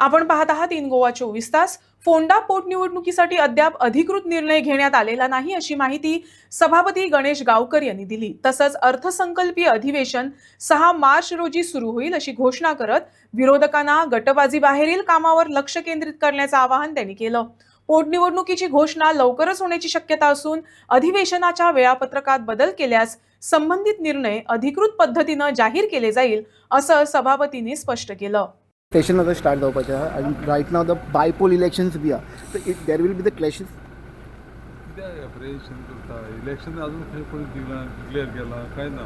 आपण पाहत आहात इन गोवा 24 तास. फोंडा पोटनिवडणुकीसाठी अद्याप अधिकृत निर्णय घेण्यात आलेला नाही अशी माहिती सभापती गणेश गावकर यांनी दिली. तसंच अर्थसंकल्पीय अधिवेशन 6 मार्च रोजी सुरू होईल अशी घोषणा करत विरोधकांना गटबाजी बाहेरील कामावर लक्ष केंद्रित करण्याचं आवाहन त्यांनी केलं. पोटनिवडणुकीची घोषणा लवकरच होण्याची शक्यता असून अधिवेशनाच्या वेळापत्रकात बदल केल्यास संबंधित निर्णय अधिकृत पद्धतीनं जाहीर केले जाईल असं सभापतींनी स्पष्ट केलं. सेशन आता स्टार्ट जावपाचें आहा आनी right now the bypoll elections बी आहा, so it there will be the clashes. कित्याक एप्रिहेन्शन करता इलेक्शन अजून खंय पळय दिलां डिक्लेअर केलां काय ना.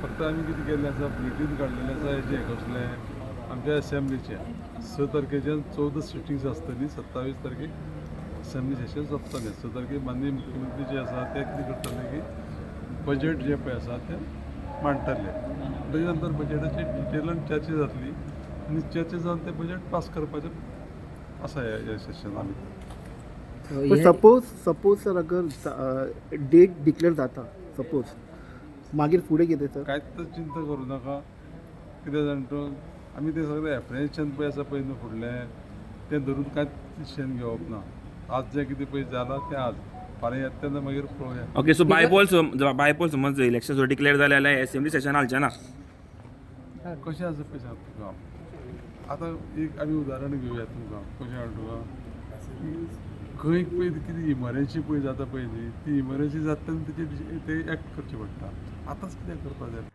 फक्त आमी कितें केल्लें आसा बुलेटीन काडलेलें आसा हेजें कसलें आमच्या एसेंब्लीचें 6 तारखेच्यान 14 सिटींग्स आसतलीं. 27 तारखेक एसेंब्ली सेशन सोंपतलें. 6 तारखेक माननीय मुख्यमंत्री जे आसा ते कितें करतले की बजेट जे पळय आसा तें मांडटले. ताजे नंतर बजेटाचेर डिटेलान चर्चा जातली आनी चर्चा जावन तें बजेट पास करपाचें आसा ह्या सेशनान आमी. सपोज सर अगर डेट डिक्लेअर जाता सपोज मागीर फुडें कितें सर? कांयच चिंता करूं नाका. कितें जाण तूं आमी तें सगळें एप्रिहेन्शन पळय आसा पळय न्हू फुडलें तें धरून कांयच डिसिशन घेवप ना. आज जें कितें पळय जालां तें आज फाल्यां येता तेन्ना मागीर पळोवया. ओके, सो बायपोल समज इलेक्शन डिक्लेअर जालें जाल्यार एसेंब्ली सेशन हालचें ना. कशें आसा पळय सांग तुका. आतां एक आमी उदाहरण घेवया तुमकां. कशें आहा तुका खंय पळय कितें इमर्जन्सी पळय जाता पळय न्ही ती इमर्जन्सी जाता तेन्ना तेजेर एक्ट करचें पडटा. आतांच कित्याक करपा जाय.